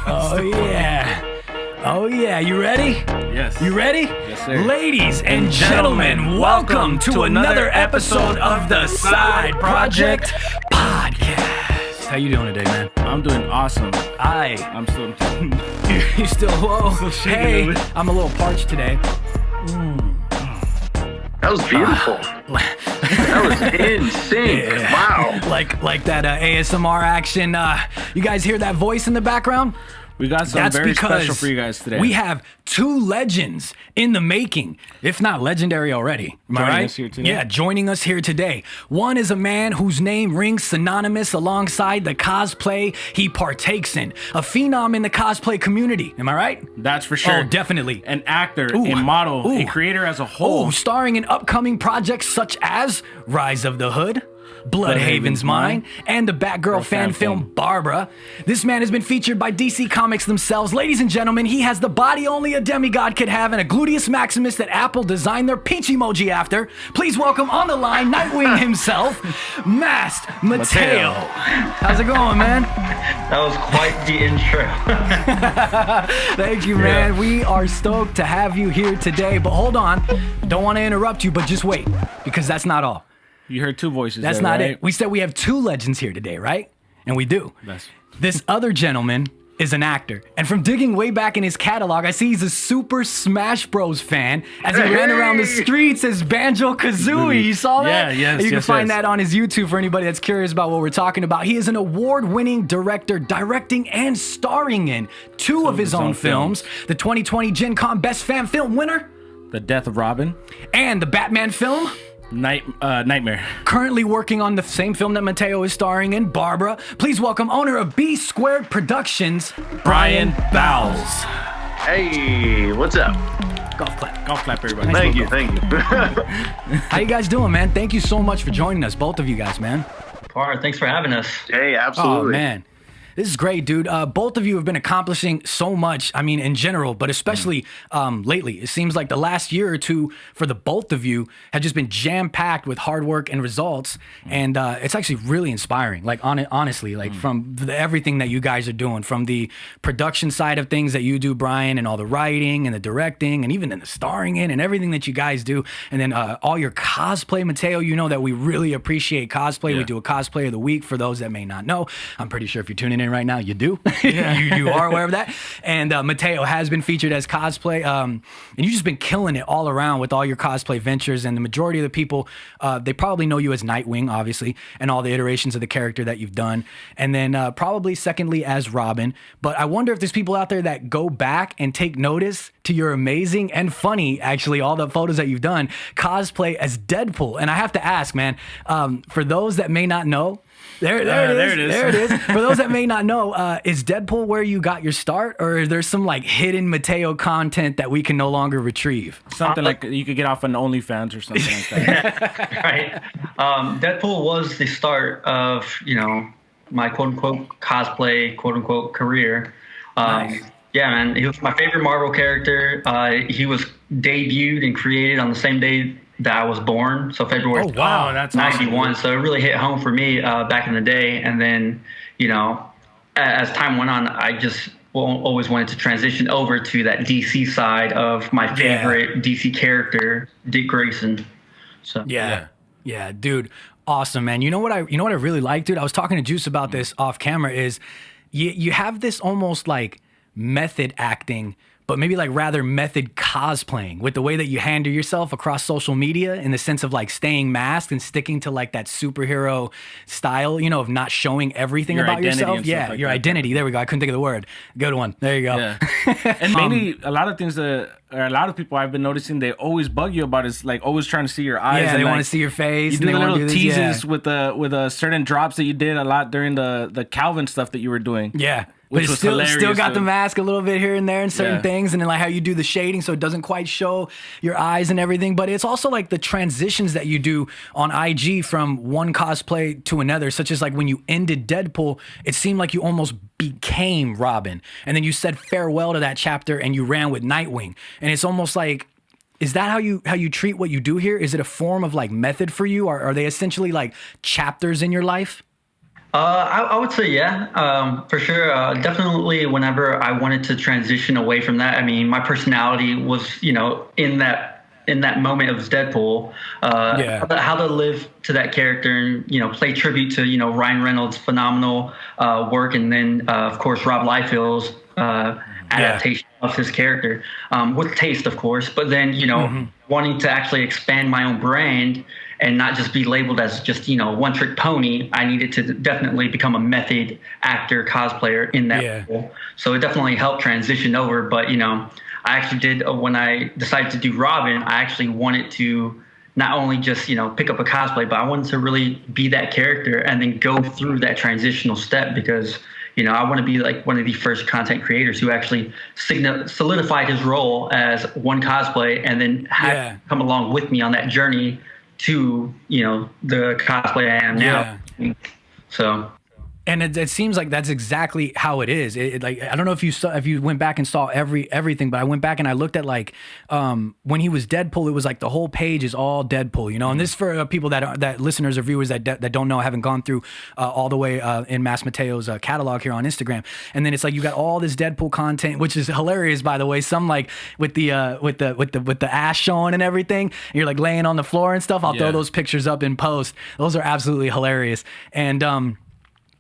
Oh yeah. Oh yeah, you ready? Yes. You ready? Yes, sir. Ladies and gentlemen, welcome to another episode of the Side Project Podcast. How you doing today, man? I'm doing awesome. I'm still You still, whoa. Still shaking a Hey, little bit. I'm a little parched today. That was beautiful. That was in sync. Yeah. Wow. Like that ASMR action. You guys hear that voice in the background? We got some very special for you guys today. We have two legends in the making, if not legendary already. Am I Joining right? us here today. Yeah, joining us here today. One is a man whose name rings synonymous alongside the cosplay he partakes in. A phenom in the cosplay community. Am I right? That's for sure. Oh, definitely. An actor, Ooh. a model, Ooh. a creator as a whole. Oh, starring in upcoming projects such as Rise of the Hood, Bloodhaven's Mine, and the Batgirl fan film Barbara. This man has been featured by DC Comics themselves. Ladies and gentlemen, he has the body only a demigod could have and a gluteus maximus that Apple designed their peach emoji after. Please welcome on the line Nightwing himself, Masked Mateo. How's it going, man? That was quite the intro. Thank you, man. We are stoked to have you here today. But hold on. Don't want to interrupt you, but just wait, because that's not all. You heard two voices. That's there, not right? it. We said we have two legends here today, right? And we do. That's- This other gentleman is an actor. And from digging way back in his catalog, I see he's a Super Smash Bros. Fan as he ran around the streets as Banjo-Kazooie. You saw that? Yeah, yes, You can yes, find yes. that on his YouTube for anybody that's curious about what we're talking about. He is an award-winning director, directing and starring in two of his own films. The 2020 Gen Con Best Fan Film winner, The Death of Robin, and the Batman film, Knightmare. currently working on the same film that Mateo is starring in, Barbara. Please welcome owner of BeSquared Productions, Brian Bowels. Hey, what's up? Golf clap. Golf clap, everybody. Thank you. How you guys doing, man? Thank you so much for joining us, both of you guys, man. Par, thanks for having us. Hey, absolutely. Oh, man. This is great, dude. Both of you have been accomplishing so much, I mean, in general, but especially lately. It seems like the last year or two for the both of you have just been jam-packed with hard work and results. And it's actually really inspiring, like honestly, like from everything that you guys are doing, from the production side of things that you do, Brian, and all the writing and the directing and even in the starring in and everything that you guys do. And then all your cosplay, Mateo, you know that we really appreciate cosplay. Yeah. We do a cosplay of the week for those that may not know. I'm pretty sure if you're tuning in right now, you do. you are aware of that. And Mateo has been featured as cosplay. And you've just been killing it all around with all your cosplay ventures. And the majority of the people, they probably know you as Nightwing, obviously, and all the iterations of the character that you've done. And then probably secondly as Robin. But I wonder if there's people out there that go back and take notice to your amazing and funny, actually, all the photos that you've done, cosplay as Deadpool. And I have to ask, man, for those that may not know, there it is. For those that may not know, is Deadpool where you got your start, or is there some like hidden Mateo content that we can no longer retrieve? Something like you could get off on OnlyFans or something like that. Right. Deadpool was the start of, my quote unquote cosplay, quote unquote career. Nice. Yeah, man. He was my favorite Marvel character. He was debuted and created on the same day that I was born. So February Oh, wow. That's 91. awesome. So it really hit home for me back in the day. And then, as time went on, I just always wanted to transition over to that DC side of my favorite DC character, Dick Grayson. So Yeah, dude, awesome, man. You know what I really like, dude? I was talking to Juice about this off camera. Is you have this almost like method acting, but maybe like rather method cosplaying with the way that you handle yourself across social media, in the sense of like staying masked and sticking to like that superhero style, of not showing everything Your about identity yourself. and Yeah, stuff like your that. identity. There we go. I couldn't think of the word. Good one. There you go. Yeah. And maybe a lot of things or a lot of people I've been noticing, they always bug you about is like always trying to see your eyes. Yeah, and they like, want to see your face. You and do they the wanna little do this, teases yeah. with certain drops that you did a lot during the Calvin stuff that you were doing. Yeah. Which But it's was still hilarious, got the too. mask a little bit here and there and certain Yeah. things, and then like how you do the shading so it doesn't quite show your eyes and everything. But it's also like the transitions that you do on IG from one cosplay to another, such as like when you ended Deadpool, it seemed like you almost became Robin, and then you said farewell to that chapter and you ran with Nightwing, and it's almost like, is that how you treat what you do here? Is it a form of like method for you, or are they essentially like chapters in your life? I would say yeah, for sure. Definitely, whenever I wanted to transition away from that, I mean, my personality was, in that moment of Deadpool, how to live to that character and play tribute to Ryan Reynolds' phenomenal work, and then of course Rob Liefeld's adaptation of his character with taste, of course, but then wanting to actually expand my own brand and not just be labeled as just one trick pony. I needed to definitely become a method actor cosplayer in that role. So it definitely helped transition over. But I actually did when I decided to do Robin, I actually wanted to not only just pick up a cosplay, but I wanted to really be that character and then go through that transitional step, because I want to be like one of the first content creators who actually solidified his role as one cosplay and then had come along with me on that journey to the cosplay I am now. So, and it seems like that's exactly how it is. Like, I don't know if you went back and saw everything, but I went back and I looked at like when he was Deadpool, it was like the whole page is all Deadpool, And this for people that listeners or viewers that don't know, haven't gone through all the way in Mas Mateo's catalog here on Instagram. And then it's like you got all this Deadpool content, which is hilarious, by the way. Some like with the ass showing and everything. And you're like laying on the floor and stuff. I'll throw those pictures up in post. Those are absolutely hilarious. And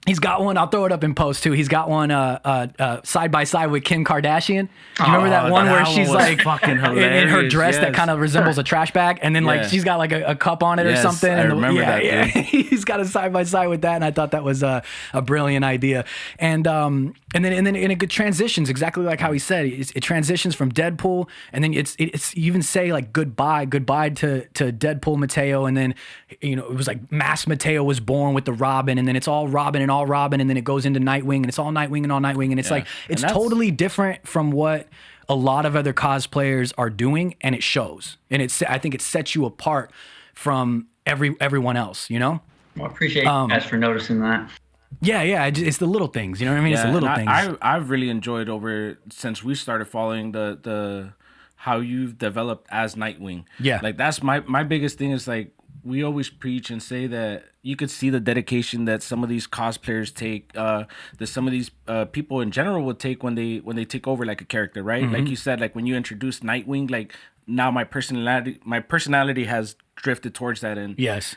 he's got one. I'll throw it up in post too. He's got one side by side with Kim Kardashian. Do you remember that one where she's like fucking in her dress that kind of resembles a trash bag, and then like she's got like a cup on it or something. I remember that. Yeah. He's got a side by side with that, and I thought that was a brilliant idea. And then it transitions exactly like how he said. It transitions from Deadpool, and then it's you even say like goodbye to Deadpool Mateo, and then it was like Mas Mateo was born with the Robin, and then it's all Robin and all Robin, and then it goes into Nightwing, and it's all Nightwing and all Nightwing, and it's like it's totally different from what a lot of other cosplayers are doing, and it shows. And I think it sets you apart from everyone else. Well, I appreciate you guys for noticing that. Yeah, it's the little things. You know what I mean? It's the little things. I've really enjoyed since we started following the how you've developed as Nightwing. Yeah, like that's my biggest thing is like, we always preach and say that you could see the dedication that some of these cosplayers take, that some of these people in general would take when they take over like a character, right? Mm-hmm. Like you said, like when you introduce Nightwing, like now my personality has drifted towards that, and just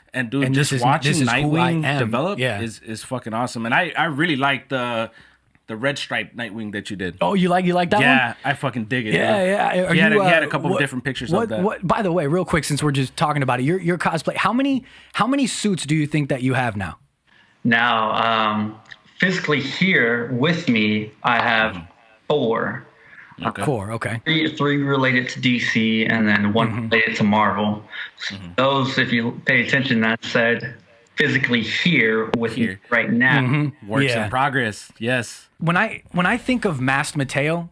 watching Nightwing develop is fucking awesome. And I really like the red stripe Nightwing that you did. Oh, you like that one? Yeah, I fucking dig it. Yeah. He had a couple of different pictures of that. By the way, real quick, since we're just talking about it, your cosplay. How many suits do you think that you have now? Now, physically here with me, I have 4. Okay. 4. Okay. 3 related to DC, and then 1 related to Marvel. Those, if you pay attention, that said physically here with you right now. Works in progress. Yes. When I think of Masked Mateo,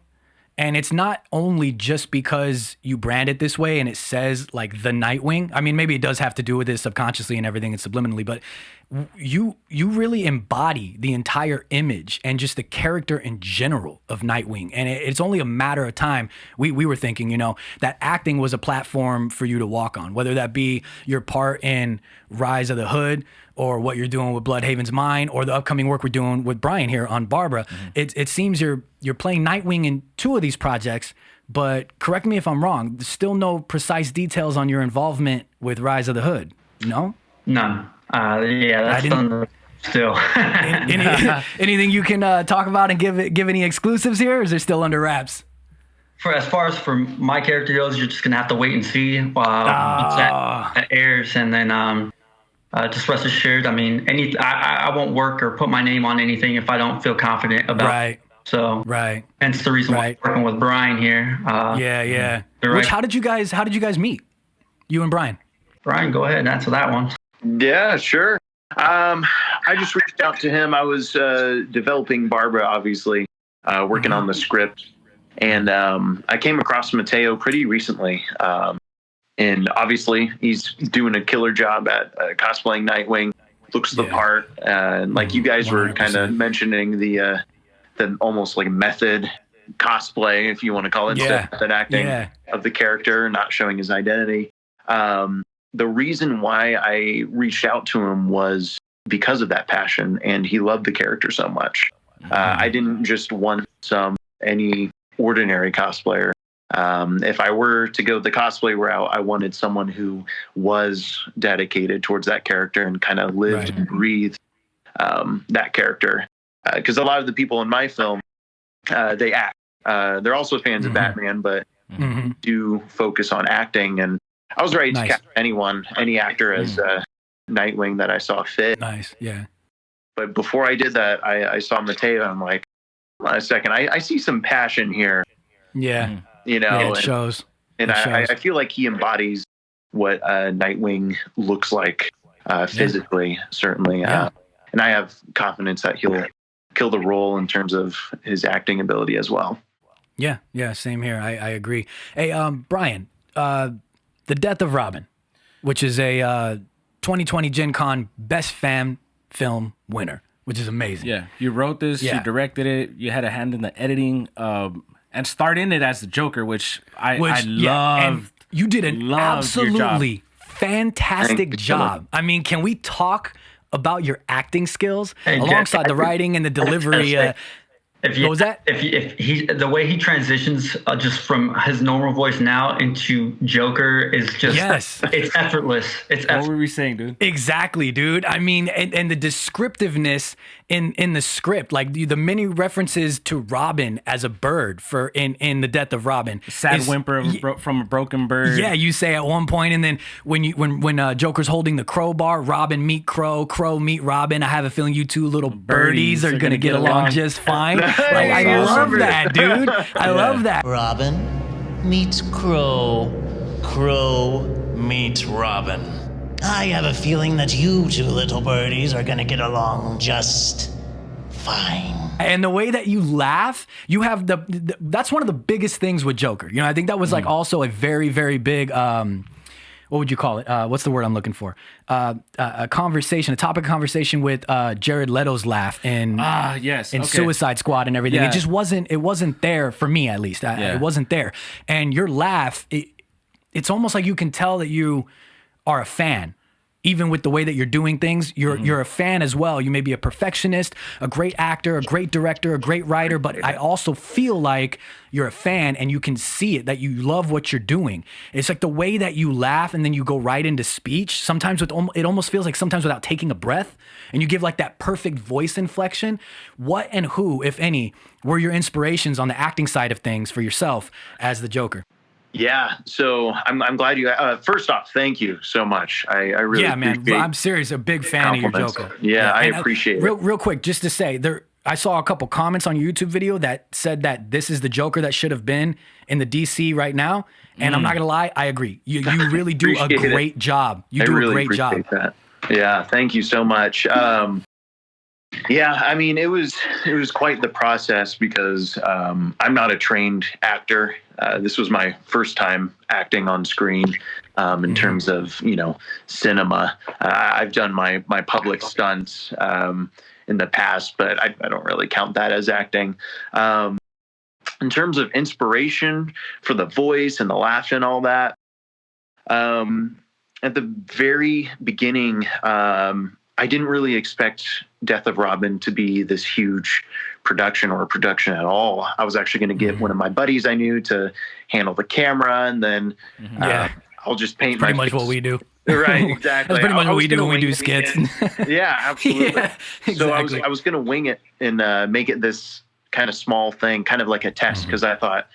and it's not only just because you brand it this way and it says like the Nightwing. I mean, maybe it does have to do with it subconsciously and everything and subliminally, but you really embody the entire image and just the character in general of Nightwing. And it's only a matter of time. We were thinking, that acting was a platform for you to walk on, whether that be your part in Rise of the Hood, or what you're doing with Bloodhaven's Mine, or the upcoming work we're doing with Brian here on Barbara. It seems you're playing Nightwing in 2 of these projects, but correct me if I'm wrong, there's still no precise details on your involvement with Rise of the Hood, no? None. That's still. Anything you can talk about and give any exclusives here, or is it still under wraps? As far as for my character goes, you're just going to have to wait and see once that airs, and then just rest assured. I mean, I won't work or put my name on anything if I don't feel confident about it. So hence the reason why I'm working with Brian here. How did you guys meet? You and Brian? Brian, go ahead and answer that one. Yeah, sure. I just reached out to him. I was developing Barbara, obviously, working on the script, and I came across Mateo pretty recently. And obviously, he's doing a killer job at cosplaying Nightwing. Looks the part, and like you guys 100%. Were kind of mentioning the almost like method cosplay, if you want to call it, method acting of the character, not showing his identity. The reason why I reached out to him was because of that passion, and he loved the character so much. I didn't just want any ordinary cosplayer. If I were to go the cosplay route, I wanted someone who was dedicated towards that character and kind of lived and breathed that character. Because a lot of the people in my film, they act. They're also fans of Batman, but do focus on acting. And I was ready to cast any actor as Nightwing that I saw fit. Nice, yeah. But before I did that, I saw Mateo, and I'm like, hold on a second, I see some passion here. Yeah. You know, yeah, it shows. And I feel like he embodies what Nightwing looks like physically, certainly. Yeah. And I have confidence that he'll kill the role in terms of his acting ability as well. Yeah, same here. I agree. Hey, Brian, The Death of Robin, which is a 2020 Gen Con Best Fan Film winner, which is amazing. Yeah, you wrote this, you directed it, you had a hand in the editing, and starred in it as the Joker, which I loved. You did an absolutely fantastic job. I mean, can we talk about your acting skills alongside the writing and the delivery? What was that? If he, the way he transitions just from his normal voice now into Joker is just, it's effortless. What were we saying, dude? Exactly, dude. I mean, and the descriptiveness in the script, like the many references to Robin as a bird in The Death of Robin. Sad whimper from a broken bird. Yeah, you say at one point, and then when Joker's holding the crowbar, Robin meet Crow, Crow meet Robin. I have a feeling you two little birdies are gonna get along just fine. Like, I love that, dude. I love that. Robin meets Crow. Crow meets Robin. I have a feeling that you two little birdies are gonna get along just fine. And the way that you laugh, you have that's one of the biggest things with Joker. You know, I think that was like also a very, very big, what would you call it? What's the word I'm looking for? A topic of conversation with Jared Leto's laugh in Suicide Squad and everything. Yeah. It wasn't there for me, at least. It wasn't there. And your laugh, it's almost like you can tell that you are a fan. Even with the way that you're doing things, you're a fan as well. You may be a perfectionist, a great actor, a great director, a great writer, but I also feel like you're a fan and you can see it, that you love what you're doing. It's like the way that you laugh and then you go right into speech. Sometimes it almost feels like sometimes without taking a breath, and you give like that perfect voice inflection. What and who, if any, were your inspirations on the acting side of things for yourself as the Joker? Yeah, so I'm glad you. First off, thank you so much. I really appreciate I'm serious. A big fan of your Joker. Yeah, I appreciate it. Real quick, just to say, I saw a couple comments on your YouTube video that said that this is the Joker that should have been in the DC right now, and I'm not gonna lie, I agree. You really do a great job. You do a great job. That. Yeah, thank you so much. Yeah, I mean, it was quite the process because I'm not a trained actor. This was my first time acting on screen in terms of, cinema. I've done my public stunts in the past, but I don't really count that as acting. In terms of inspiration for the voice and the laugh and all that, at the very beginning, I didn't really expect Death of Robin to be this huge production or a production at all. I was actually going to get one of my buddies I knew to handle the camera, and then I'll just paint pretty much what we do. Right, exactly. That's pretty much what we do when we do skits. Yeah, absolutely. Yeah, exactly. So I was going to wing it and make it this kind of small thing, kind of like a test, because I thought,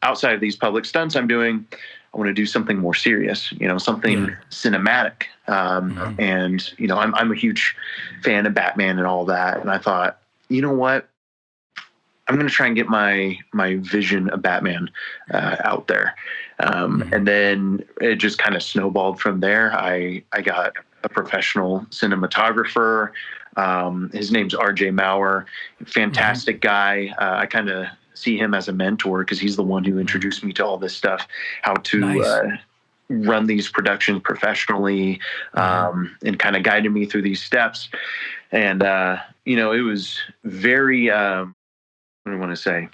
outside of these public stunts I'm doing, I want to do something more serious, something cinematic. And, I'm a huge fan of Batman and all that. And I thought, you know what? I'm going to try and get my vision of Batman out there. And then it just kind of snowballed from there. I got a professional cinematographer. His name's RJ Maurer, fantastic guy. I kind of see him as a mentor because he's the one who introduced me to all this stuff, how to run these productions professionally, and kind of guided me through these steps. And, it was very, what do I want to say?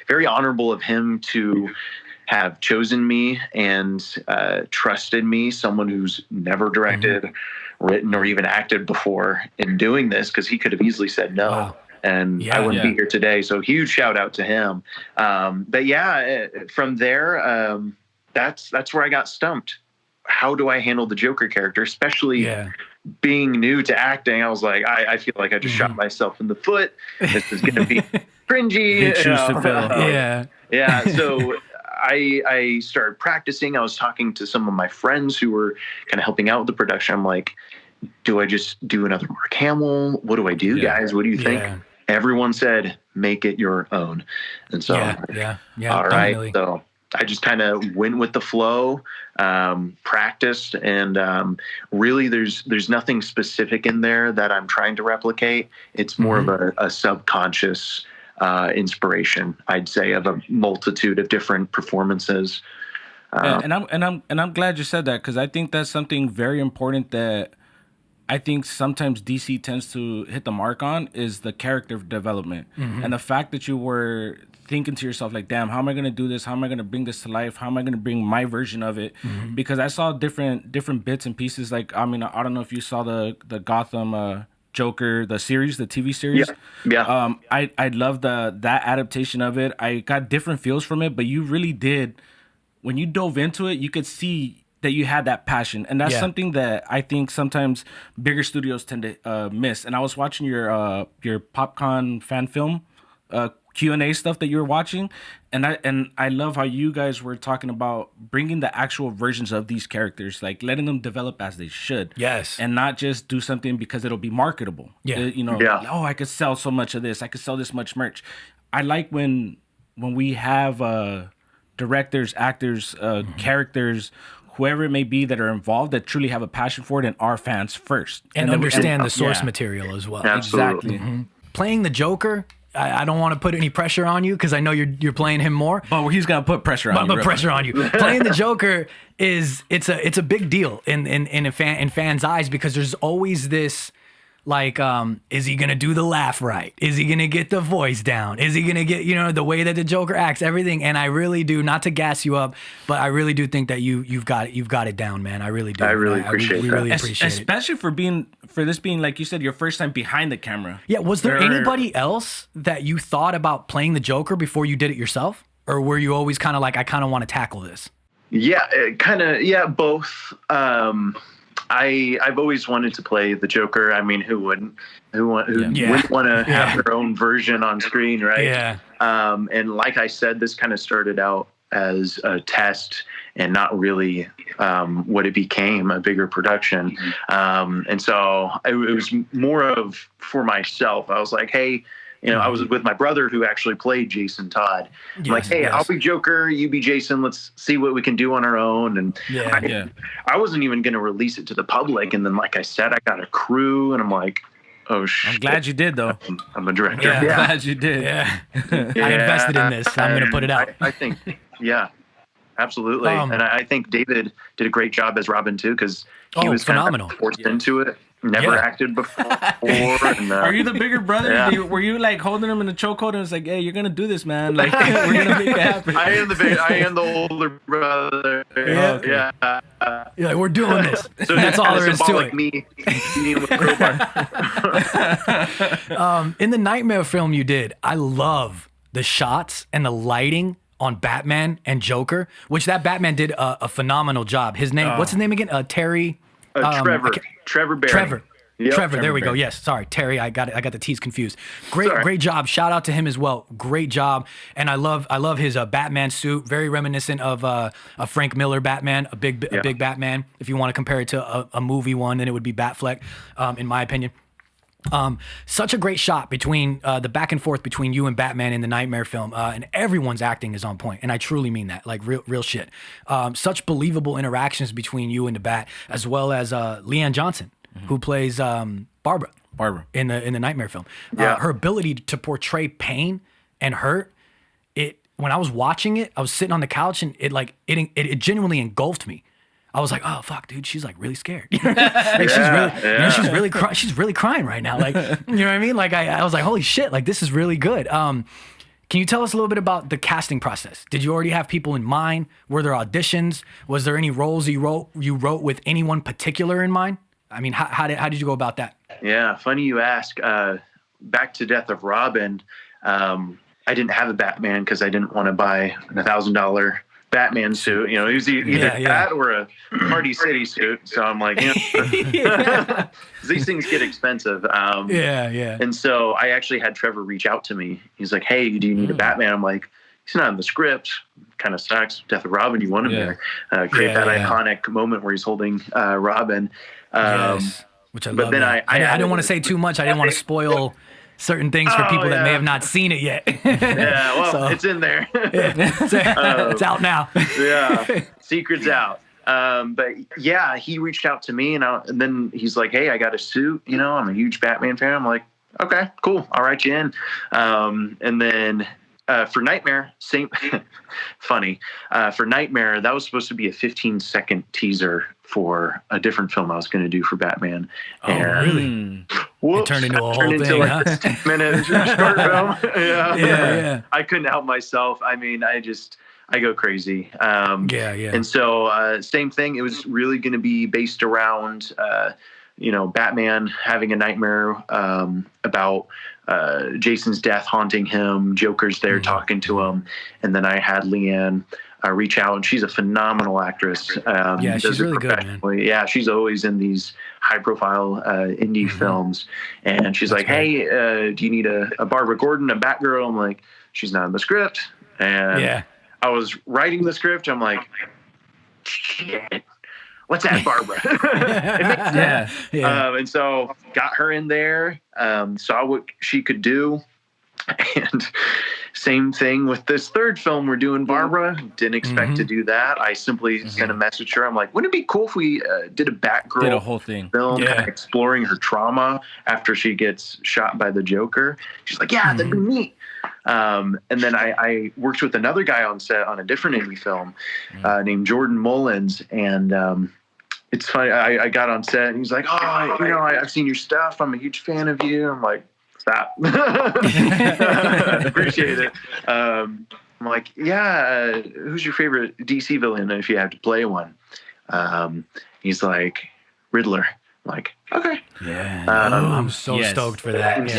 Very honorable of him to have chosen me and trusted me, someone who's never directed written or even acted before in doing this, because he could have easily said no. Wow. And I wouldn't be here today. So huge shout out to him. But yeah, from there, that's where I got stumped. How do I handle the Joker character, especially being new to acting? I was like, I feel like I just shot myself in the foot. This is going to be cringy. Big shoes to fill. Yeah. So I started practicing. I was talking to some of my friends who were kind of helping out with the production. I'm like, do I just do another Mark Hamill? What do I do, guys? What do you think? Everyone said, make it your own. And so, all right. Definitely. So I just kind of went with the flow, practiced, and really there's nothing specific in there that I'm trying to replicate. It's more of a subconscious inspiration, I'd say, of a multitude of different performances. And I'm glad you said that, because I think that's something very important that I think sometimes DC tends to hit the mark on, is the character development. And the fact that you were thinking to yourself, like, damn, how am I going to do this? How am I going to bring this to life? How am I going to bring my version of it? Because I saw different bits and pieces. Like, I mean, I don't know if you saw the Gotham Joker, the series, the TV series. I love that adaptation of it. I got different feels from it, but you really did. When you dove into it, you could see that you had that passion, and that's something that I think sometimes bigger studios tend to miss. And I was watching your PopCon fan film Q&A stuff that you were watching, and I love how you guys were talking about bringing the actual versions of these characters, like letting them develop as they should. And not just do something because it'll be marketable. Oh, I could sell so much of this. I could sell this much merch. I like when we have directors, actors, characters, whoever it may be, that are involved, that truly have a passion for it and are fans first. And understand the source material as well. Absolutely. Exactly. Playing the Joker, I don't want to put any pressure on you, because I know you're playing him more. But he's gonna put pressure on you. Put pressure on you. Playing the Joker it's a big deal in fans' eyes, because there's always this, like, is he going to do the laugh right? Is he going to get the voice down? Is he going to get, the way that the Joker acts, everything? And I really do, not to gas you up, but I really do think that you've got it down, man. I really do. I really appreciate that. Really appreciate it. Especially for this being, like you said, your first time behind the camera. Yeah, was there anybody else that you thought about playing the Joker before you did it yourself? Or were you always kind of like, I kind of want to tackle this? Yeah, both. I've always wanted to play the Joker. I mean, who wouldn't? Who wouldn't want to have their own version on screen, right? Yeah. And like I said, this kind of started out as a test and not really what it became, a bigger production. And so it was more of for myself. I was like, hey, I was with my brother who actually played Jason Todd. I'm like, hey, I'll be Joker, you be Jason. Let's see what we can do on our own. And I wasn't even going to release it to the public. And then, like I said, I got a crew, and I'm like, oh, shit. I'm glad you did, though. I'm a director. Yeah, glad you did. Yeah. I invested in this. I'm going to put it out. I think, absolutely. And I think David did a great job as Robin, too, because he was phenomenal. Kind of forced into it. Never acted before. And, are you the bigger brother? Were you like holding him in a chokehold and was like, "Hey, you're gonna do this, man. Like, we're gonna make it happen." I am the older brother. You're like, we're doing this. So that's all there is to it. Me in the Knightmare film you did, I love the shots and the lighting on Batman and Joker, which that Batman did a phenomenal job. His name, what's his name again? Terry. Trevor Barry. Trevor, there we go. Yes, sorry, Terry. I got the T's confused. Great job. Shout out to him as well. Great job. And I love his Batman suit. Very reminiscent of a Frank Miller Batman, a big Batman. If you want to compare it to a movie one, then it would be Batfleck, in my opinion. Such a great shot between the back and forth between you and Batman in the Knightmare film, and everyone's acting is on point, and I truly mean that, like real shit. Such believable interactions between you and the Bat, as well as Leanne Johnson, who plays Barbara in the Knightmare film. Her ability to portray pain and hurt. When I was watching it, I was sitting on the couch, and it genuinely engulfed me. I was like, oh fuck, dude, she's like really scared. Like she's really crying right now. Like, you know what I mean? Like I was like, holy shit, like this is really good. Can you tell us a little bit about the casting process? Did you already have people in mind? Were there auditions? Was there any roles you wrote with anyone particular in mind? I mean, how did you go about that? Yeah, funny you ask. Back to Death of Robin, I didn't have a Batman because I didn't want to buy a $1,000 Batman suit. You know, it was either that or a Party City suit. So I'm like, these things get expensive. And so I actually had Trevor reach out to me. He's like, hey, do you need a Batman? I'm like, he's not in the script. Kind of sucks. Death of Robin, you want him there. Create that iconic moment where he's holding Robin. Which I love. But then I didn't want to say too much. I didn't want to spoil certain things for people that may have not seen it yet. It's in there. It's out now. Secret's out. But yeah, he reached out to me, and then he's like, hey, I got a suit. You know, I'm a huge Batman fan. I'm like, okay, cool. I'll write you in. And then for Knightmare, same funny. For Knightmare, that was supposed to be a 15-second teaser for a different film I was going to do for Batman. Really? Whoops, it turned into a whole thing, like this 10-minute short film. I couldn't help myself. I mean, I go crazy. And so same thing. It was really going to be based around, Batman having a nightmare about Jason's death haunting him. Joker's there talking to him. And then I had Leanne reach out, and she's a phenomenal actress. She's really good, man. Yeah, she's always in these high-profile indie films. And she's like, hey, do you need a Barbara Gordon, a Batgirl? I'm like, she's not in the script. And I was writing the script. I'm like, shit, let's add Barbara. It makes sense. And so got her in there, saw what she could do. And same thing with this third film we're doing, Barbara. Didn't expect to do that. I simply sent a message to her. I'm like, wouldn't it be cool if we did a Batgirl did a whole thing film kind of exploring her trauma after she gets shot by the Joker? She's like, yeah, that'd be neat. And then I worked with another guy on set on a different indie film named Jordan Mullins. And it's funny. I got on set and he's like, oh, I've seen your stuff. I'm a huge fan of you. I'm like, stop. Appreciate it. I'm like, yeah, who's your favorite DC villain if you have to play one? He's like, Riddler. I'm like, okay. Yeah. I'm so stoked for that. And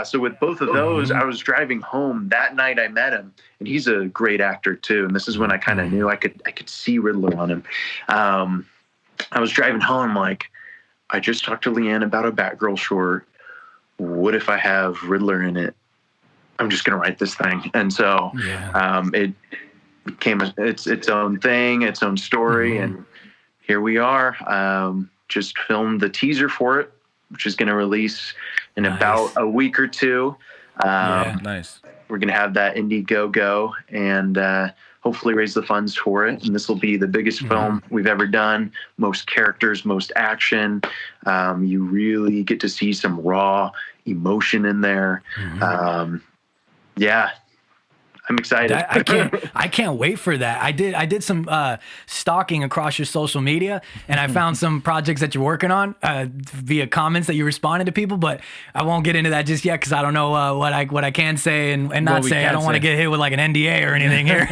so with both of those, I was driving home that night. I met him, and he's a great actor too. And this is when I kind of knew I could see Riddler on him. I was driving home, like, I just talked to Leanne about a Batgirl short. What if I have Riddler in it? I'm just going to write this thing. And so it became its own thing, its own story. And here we are. Just filmed the teaser for it, which is going to release in about a week or two. Nice. We're going to have that IndieGoGo and hopefully raise the funds for it. And this will be the biggest film we've ever done. Most characters, most action. You really get to see some raw emotion in there. I'm excited. I can't wait for that. I did some stalking across your social media, and I found some projects that you're working on via comments that you responded to people. But I won't get into that just yet because I don't know what I can say and not say. I don't want to get hit with like an NDA or anything here.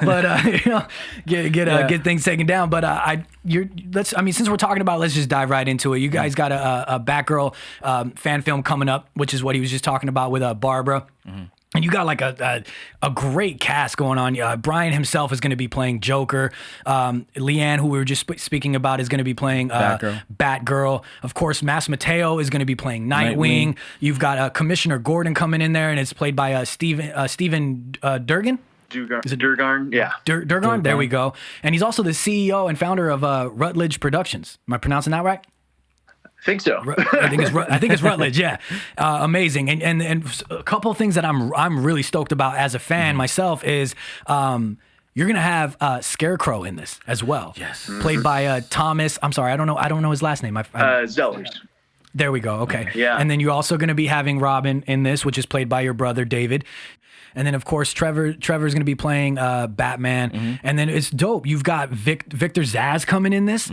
But get things taken down. But since we're talking about, let's just dive right into it. You guys got a Batgirl fan film coming up, which is what he was just talking about with Barbara. And you got like a great cast going on. Brian himself is going to be playing Joker. Leanne, who we were just speaking about, is going to be playing Batgirl. Of course, Mateo is going to be playing Nightwing. You've got Commissioner Gordon coming in there, and it's played by Stephen Durgan. Is it Durgarn? Yeah. Durgarn? There we go. And he's also the CEO and founder of Rutledge Productions. Am I pronouncing that right? I think so. I think it's Rutledge. Yeah, amazing. And a couple of things that I'm really stoked about as a fan myself is you're gonna have Scarecrow in this as well. Yes, played by Thomas. I'm sorry, I don't know his last name. Zellers. There we go. Okay. Yeah. And then you're also gonna be having Robin in this, which is played by your brother David. And then, of course, Trevor's going to be playing Batman. And then it's dope. You've got Victor Zsasz coming in this.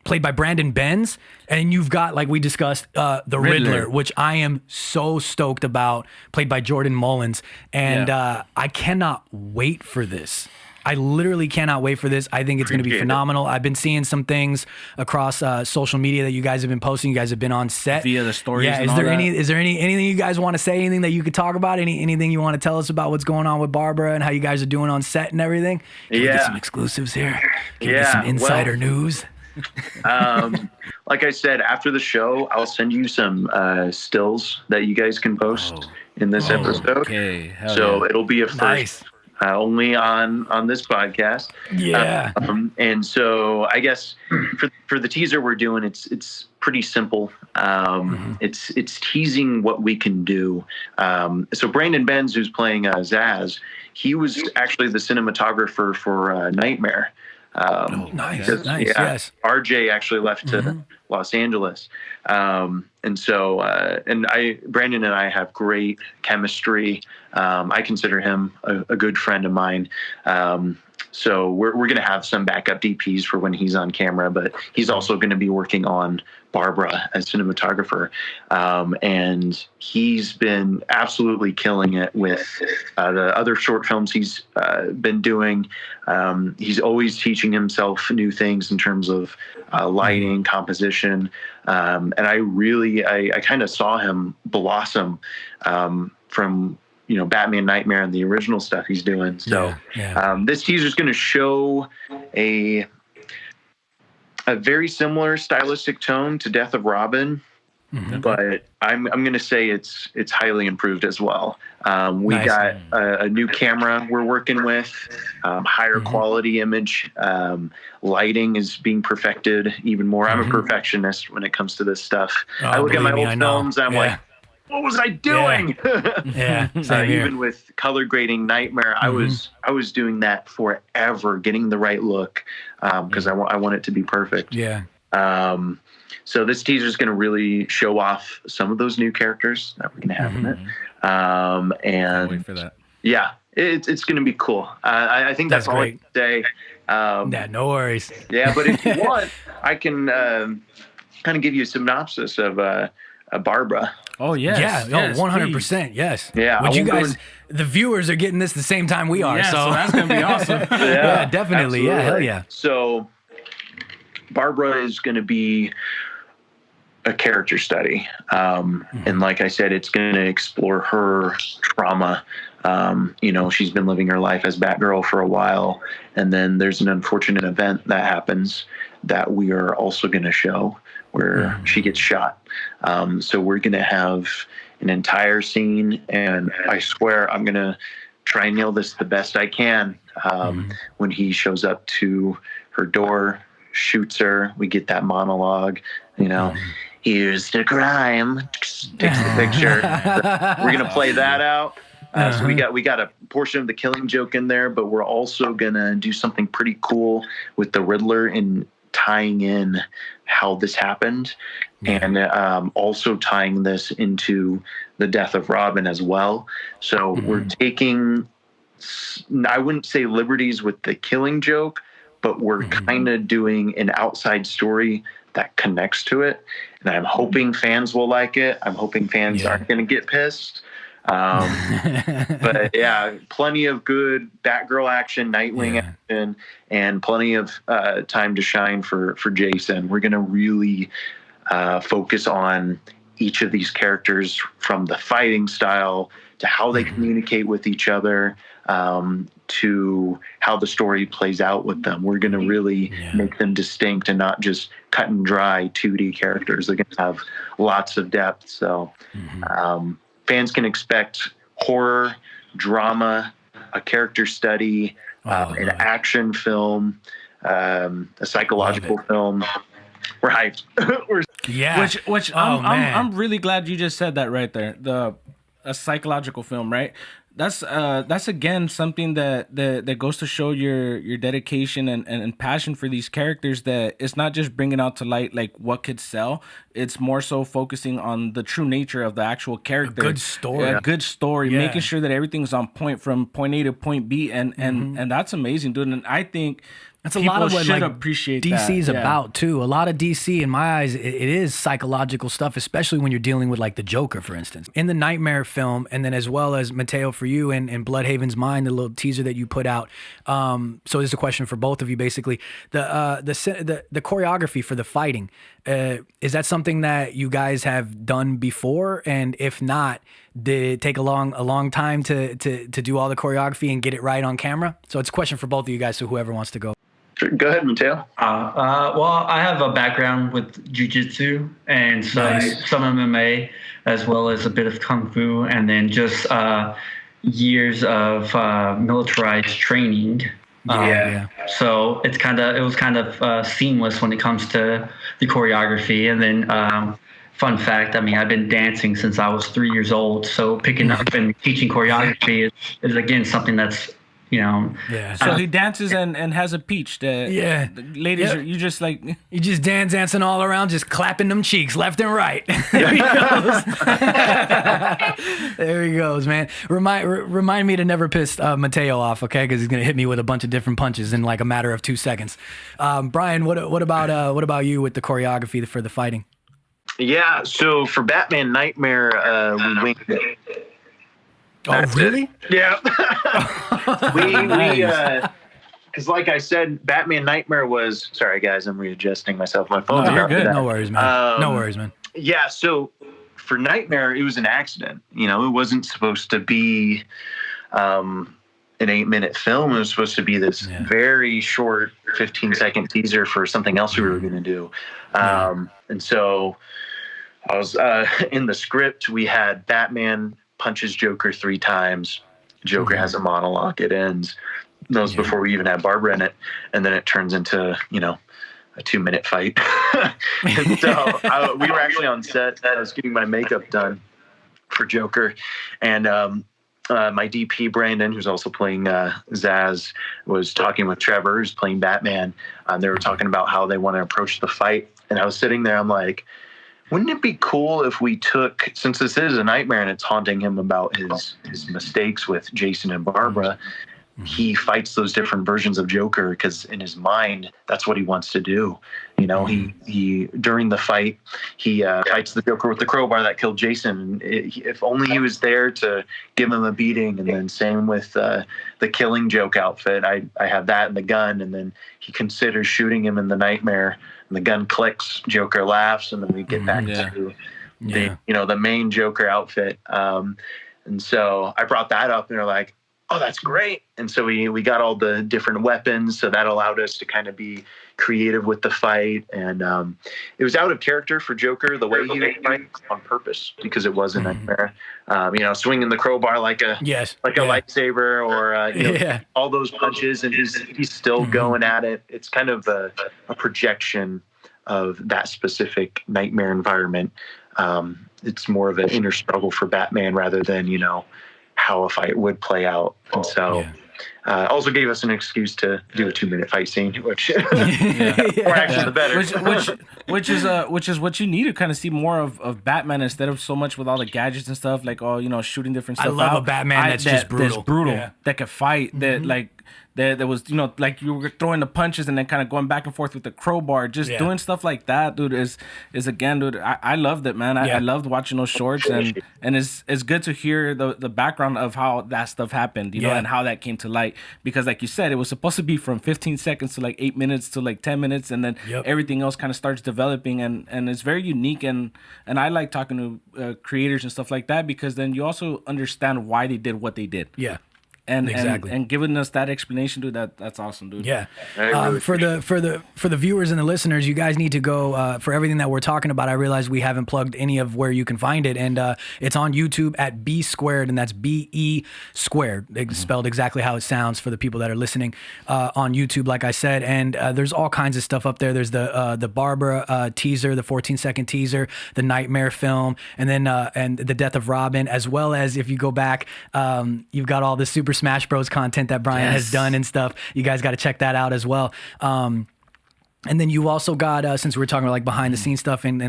Played by Brandon Benz, and you've got, like we discussed, the Riddler, which I am so stoked about, played by Jordan Mullins, and I cannot wait for this. I literally cannot wait for this. I think it's going to be phenomenal. I've been seeing some things across social media that you guys have been posting. You guys have been on set via the stories. Yeah. Is there anything you guys want to say? Anything that you could talk about? Anything you want to tell us about what's going on with Barbara and how you guys are doing on set and everything? Can we get some exclusives here? Can we get some insider news? Like I said, after the show, I'll send you some stills that you guys can post in this episode. Okay. So it'll be a first only on this podcast. Yeah. And so I guess for the teaser we're doing, it's pretty simple. It's teasing what we can do. So Brandon Benz, who's playing Zaz, he was actually the cinematographer for Knightmare. Nice. Yes. RJ actually left to Los Angeles. And so, Brandon and I have great chemistry. I consider him a good friend of mine. So we're going to have some backup DPs for when he's on camera, but he's also going to be working on Barbara as cinematographer. And he's been absolutely killing it with the other short films he's been doing. He's always teaching himself new things in terms of lighting, composition. And I kind of saw him blossom from Batman Knightmare and the original stuff he's doing. So this teaser is going to show a very similar stylistic tone to Death of Robin, but I'm going to say it's highly improved as well. We got a new camera we're working with, higher quality image. Lighting is being perfected even more. I'm a perfectionist when it comes to this stuff. I look at my old films and I'm like, what was I doing? Even with color grading Knightmare, I was doing that forever, getting the right look because I want it to be perfect. So this teaser is going to really show off some of those new characters that we're going to have in it. And wait for that. Yeah, it's going to be cool. I think that's all great. I can say. No worries. Yeah, but if you want, I can kind of give you a synopsis of Barbara. Oh, yes. Yeah, 100%. Yes. Yeah. Would you guys, the viewers are getting this the same time we are. Yeah, so that's going to be awesome. Yeah, definitely. Absolutely. Yeah, hell yeah. So Barbara is going to be a character study. And like I said, it's going to explore her trauma. She's been living her life as Batgirl for a while. And then there's an unfortunate event that happens that we are also going to show where she gets shot. So we're going to have an entire scene, and I swear I'm going to try and nail this the best I can. When he shows up to her door, shoots her, we get that monologue, here's the crime, takes the picture. We're going to play that out. So we got a portion of the Killing Joke in there, but we're also going to do something pretty cool with the Riddler and tying in how this happened, and also tying this into the death of Robin as well. So we're taking, I wouldn't say liberties with the Killing Joke, but we're kind of doing an outside story that connects to it. And I'm hoping fans will like it. I'm hoping fans aren't going to get pissed. But yeah, plenty of good Batgirl action, Nightwing action, and plenty of time to shine for Jason. We're going to really focus on each of these characters, from the fighting style to how they communicate with each other, to how the story plays out with them. We're going to really make them distinct and not just cut and dry 2D characters. They're going to have lots of depth. So fans can expect horror, drama, a character study, an action film, a psychological film. We're hyped. Which I'm really glad you just said that right there. A psychological film, right? That's again something that goes to show your dedication and passion for these characters, that it's not just bringing out to light like what could sell. It's more so focusing on the true nature of the actual character. A good story, Yeah. making sure that everything's on point from point A to point B, and that's amazing, dude. And I think That's a lot of what like appreciate DC is about too. A lot of DC, in my eyes, it is psychological stuff, especially when you're dealing with like the Joker, for instance. In the Knightmare film, and then as well as Mateo for you and Bloodhaven's Mind, the little teaser that you put out. So this is a question for both of you, basically. The choreography for the fighting, is that something that you guys have done before? And if not, did it take a long time to do all the choreography and get it right on camera? So it's a question for both of you guys. So whoever wants to go. Go ahead, Mateo. Well, I have a background with jiu-jitsu and some MMA, as well as a bit of kung fu, and then just years of militarized training. So it was kind of seamless when it comes to the choreography. And then fun fact, I mean, I've been dancing since I was 3 years old. So picking up and teaching choreography is again something that's, you know. Yeah. So he dances and has a peach. The ladies, you just like. You just dancing all around, just clapping them cheeks left and right. There he goes. There he goes, man. Remind me to never piss Mateo off, okay? Because he's gonna hit me with a bunch of different punches in like a matter of 2 seconds. Brian, what about you with the choreography for the fighting? Yeah. So for Batman Knightmare, we winged it. That's really? It. Yeah. Because like I said, Batman Knightmare was. Sorry, guys, I'm readjusting myself. My phone's you're good. No worries, man. No worries, man. Yeah. So for Knightmare, it was an accident. You know, it wasn't supposed to be an 8-minute film. It was supposed to be this very short 15-second teaser for something else we were going to do. And so I was in the script. We had Batman punches Joker 3 times. Joker has a monologue. It ends. That was before we even had Barbara in it. And then it turns into, you know, a 2-minute fight. And so we were actually on set. I was getting my makeup done for Joker. And my DP, Brandon, who's also playing Zaz, was talking with Trevor, who's playing Batman. They were talking about how they want to approach the fight. And I was sitting there, I'm like, wouldn't it be cool if we took, since this is a nightmare and it's haunting him about his mistakes with Jason and Barbara, he fights those different versions of Joker because in his mind, that's what he wants to do. You know, he during the fight, he fights the Joker with the crowbar that killed Jason. If only he was there to give him a beating. And then same with the Killing Joke outfit. I have that in the gun, and then he considers shooting him in the Nightmare. And the gun clicks, Joker laughs, and then we get back to the main Joker outfit. And so I brought that up, and they're like, "Oh, that's great!" And so we got all the different weapons, so that allowed us to kind of be creative with the fight. And it was out of character for Joker the way he would fight on purpose because it was a nightmare. Swinging the crowbar like a lightsaber, or all those punches, and he's still going at it. It's kind of a projection of that specific nightmare environment. It's more of an inner struggle for Batman rather than how a fight would play out. And so also gave us an excuse to do a 2-minute fight scene, which or actually the better. Which is what you need to kind of see more of Batman instead of so much with all the gadgets and stuff, like shooting different stuff. I love a Batman that's just brutal. That can fight, that like that was like you were throwing the punches and then kind of going back and forth with the crowbar, just doing stuff like that, dude, is again, dude, I loved it, man. I loved watching those shorts, and it's good to hear the background of how that stuff happened, and how that came to light, because like you said, it was supposed to be from 15 seconds to like 8 minutes to like 10 minutes, and then everything else kind of starts developing, and it's very unique, and I like talking to creators and stuff like that, because then you also understand why they did what they did. And giving us that explanation, dude, that's awesome, dude. Yeah. For the viewers and the listeners, you guys need to go for everything that we're talking about. I realize we haven't plugged any of where you can find it, and it's on YouTube at BeSquared, and that's BE squared. It's spelled exactly how it sounds for the people that are listening on YouTube, like I said. And there's all kinds of stuff up there. There's the Barbara teaser, the 14-second teaser, the Knightmare film, and then and the Death of Robin, as well as if you go back, you've got all the Super Smash Bros content that Brian has done and stuff. You guys got to check that out as well. And then you also got, since we're talking about like behind the scenes stuff and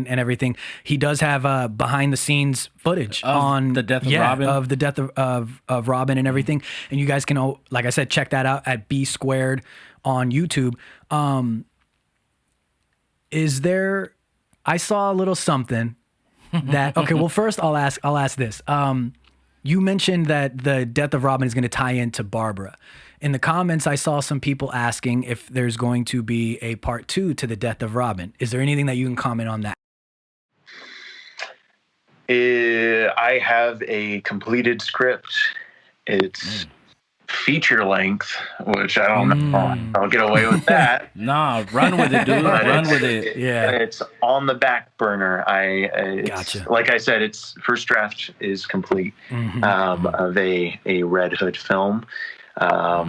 everything, he does have behind the scenes footage on the death of Robin, of the death of Robin and everything. And you guys can, like I said, check that out at BeSquared on YouTube. Is there? I saw a little something that. Okay, well, first I'll ask this. You mentioned that the death of Robin is going to tie into Barbara. In the comments, I saw some people asking if there's going to be a part 2 to the death of Robin. Is there anything that you can comment on that? I have a completed script. It's feature length, which I don't know. I'll get away with that. Nah, run with it, dude. Run with it. Yeah. It's on the back burner. Gotcha. Like I said, its first draft is complete of a Red Hood film. I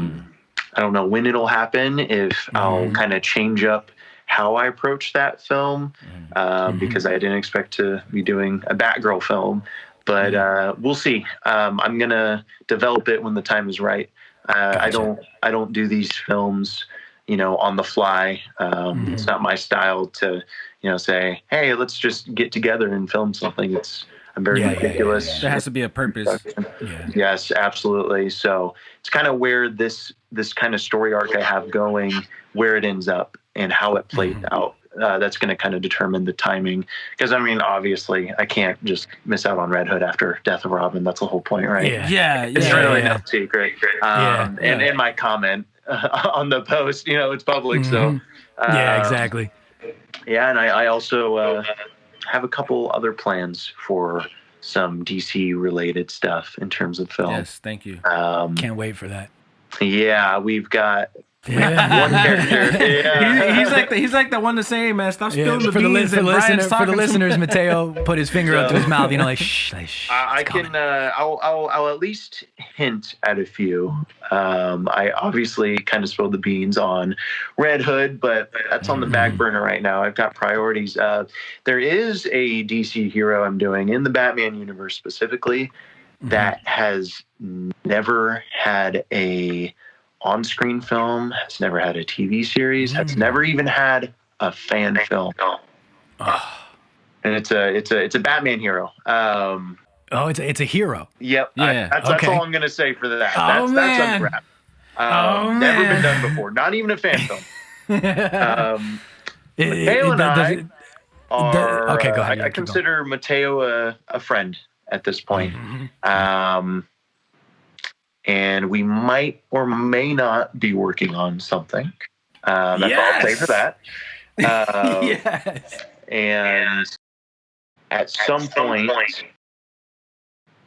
don't know when it'll happen, if I'll kind of change up how I approach that film, because I didn't expect to be doing a Batgirl film, but we'll see. I'm gonna develop it when the time is right. Gotcha. I don't do these films, on the fly. It's not my style to, say, hey, let's just get together and film something. I'm very meticulous. There has to be a purpose. Yeah. Yes, absolutely. So it's kind of where this kind of story arc I have going, where it ends up and how it plays out. That's going to kind of determine the timing. Because, obviously, I can't just miss out on Red Hood after Death of Robin. That's the whole point, right? Yeah. It's really no secret. And in my comment on the post, it's public. So Yeah, exactly. Yeah, and I also have a couple other plans for some DC related stuff in terms of film. Yes, thank you. Can't wait for that. Yeah, we've got one character. Yeah. He's like the one to say, hey, man, stop spilling the for beans. the listeners, Mateo put his finger up to his mouth, shh. I can. I'll at least hint at a few. I obviously kind of spilled the beans on Red Hood, but that's on the back burner right now. I've got priorities. There is a DC hero I'm doing in the Batman universe specifically that has never had a on-screen film, has never had a TV series, has never even had a fan film. And it's a Batman hero. It's a hero. Yep. Yeah. That's all I'm gonna say for that. That's unwrapped. Never been done before. Not even a fan film. Mateo and I are. Okay, go ahead. I consider Mateo a friend at this point. And we might or may not be working on something. That's all I'll say for that. Yes. And at some point,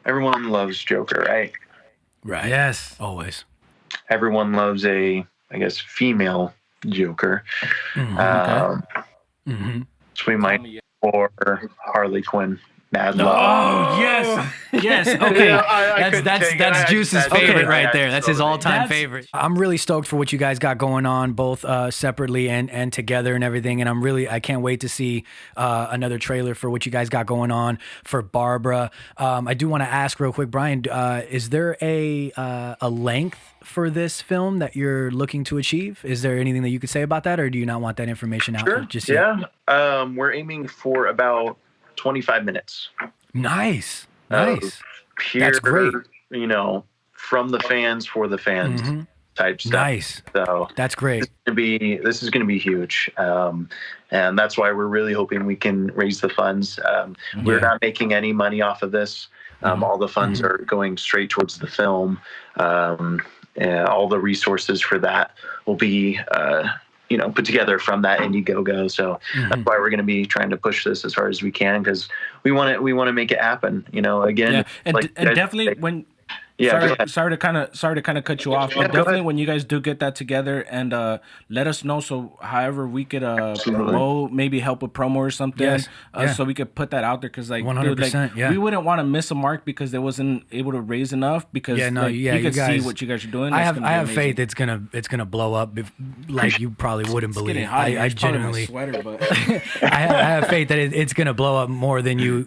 everyone loves Joker, right? Right. Yes. Always. Everyone loves a, female Joker. So we might for Harley Quinn. Mad Love. Oh, yes. Okay. That's Juice's favorite right there. That's his all-time favorite. I'm really stoked for what you guys got going on, both separately and together and everything. And I can't wait to see another trailer for what you guys got going on for Barbara. I do want to ask real quick, Brian, is there a length for this film that you're looking to achieve? Is there anything that you could say about that, or do you not want that information out? Sure. Just yet? Yeah. We're aiming for about 25 minutes. Nice. Pure, that's great. From the fans for the fans type stuff. Nice. So that's great. This is going to be huge. And that's why we're really hoping we can raise the funds. We're not making any money off of this. All the funds are going straight towards the film. And all the resources for that will be put together from that IndieGoGo. So that's why we're going to be trying to push this as hard as we can, because we want to make it happen. Again, and definitely when. Yeah, sorry to kind of cut you off, but definitely when you guys do get that together and let us know, so however we could promote, maybe help with promo or something, so we could put that out there, because 100%, we wouldn't want to miss a mark because they wasn't able to raise enough, because you could see what you guys are doing. I have faith it's gonna blow up like you probably wouldn't believe. I genuinely sweater, but I have faith that it's gonna blow up more than you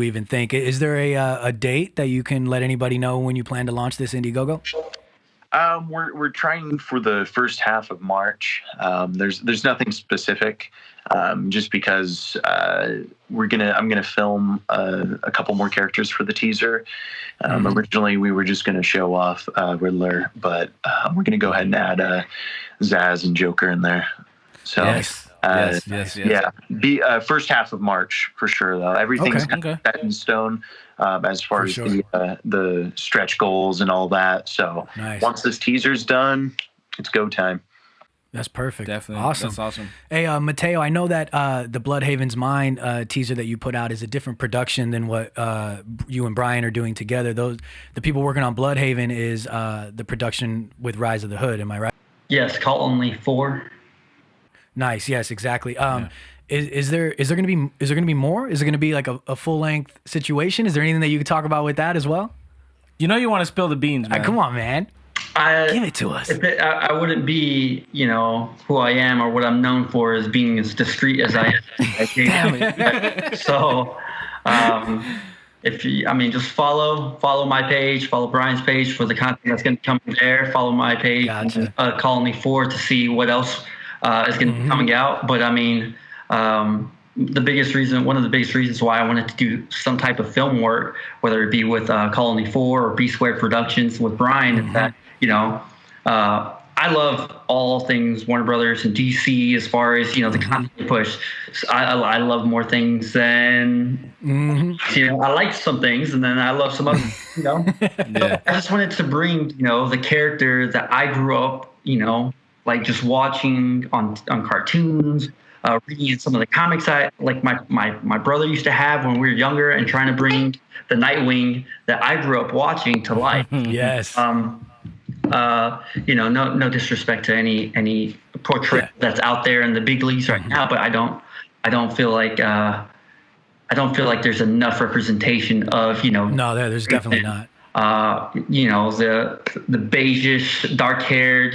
even think. Is there a date that you can let anybody know when you plan to launch this IndieGoGo? We're trying for the first half of March. There's nothing specific, just because I'm gonna film a couple more characters for the teaser. Originally we were just gonna show off Riddler, but we're gonna go ahead and add Zaz and Joker in there. So Yes. Yeah. First half of March for sure though. Everything's set in stone as far as the stretch goals and all that. So once this teaser's done, it's go time. That's perfect. Definitely. Awesome. That's awesome. Hey, Mateo, I know that the Bloodhaven's Mind teaser that you put out is a different production than what you and Brian are doing together. The people working on Bloodhaven is the production with Rise of the Hood. Am I right? Yes, Call Only 4. Nice. Yes, exactly. Is there gonna be more? Is it gonna be like a full length situation? Is there anything that you could talk about with that as well? You know you want to spill the beans, man. Come on, man. Give it to us. I wouldn't be, who I am or what I'm known for as being as discreet as I am. Damn it. So, just follow my page, follow Brian's page for the content that's going to come there. Follow my page, Colony 4 to see what else is going to be coming out. But one of the biggest reasons why I wanted to do some type of film work, whether it be with Colony 4 or BeSquared Productions with Brian, is that, I love all things Warner Brothers and DC as far as, the content they push. So I love more things than, I like some things and then I love some others, So I just wanted to bring, the character that I grew up, like just watching on cartoons, reading some of the comics my brother used to have when we were younger, and trying to bring the Nightwing that I grew up watching to life. Yes. No disrespect to any portrait that's out there in the big leagues right now, but I don't feel like there's enough representation of No, there's definitely not. The beige-ish, dark-haired,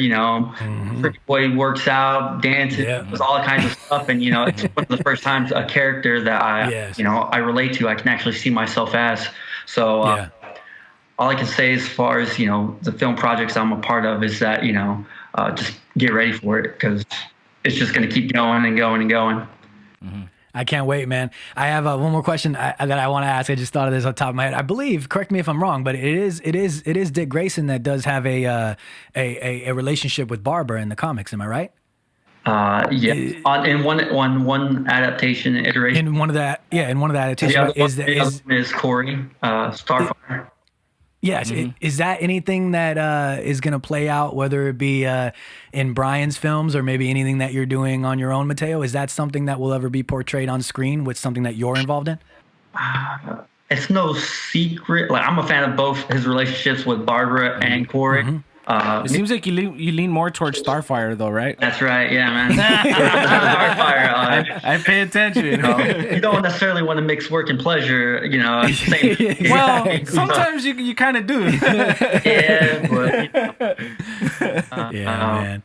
pretty boy works out, dances, does all kinds of stuff, and it's one of the first times a character that I relate to, I can actually see myself as. So all I can say as far as the film projects I'm a part of is that just get ready for it, because it's just going to keep going and going and going. Mm-hmm. I can't wait, man. I have one more question that I want to ask. I just thought of this on top of my head. I believe, correct me if I'm wrong, but it is Dick Grayson that does have a relationship with Barbara in the comics. Am I right? In one adaptation iteration. In one of the adaptations. The other one is Corey Starfire. Yes. Is that anything that is going to play out, whether it be in Brian's films or maybe anything that you're doing on your own, Mateo? Is that something that will ever be portrayed on screen with something that you're involved in? It's no secret. Like, I'm a fan of both his relationships with Barbara and Corey. It seems like you lean more towards Starfire, though, right? That's right, yeah, man. Starfire. I pay attention. You don't necessarily want to mix work and pleasure, Well, sometimes you kind of do. Yeah, but man.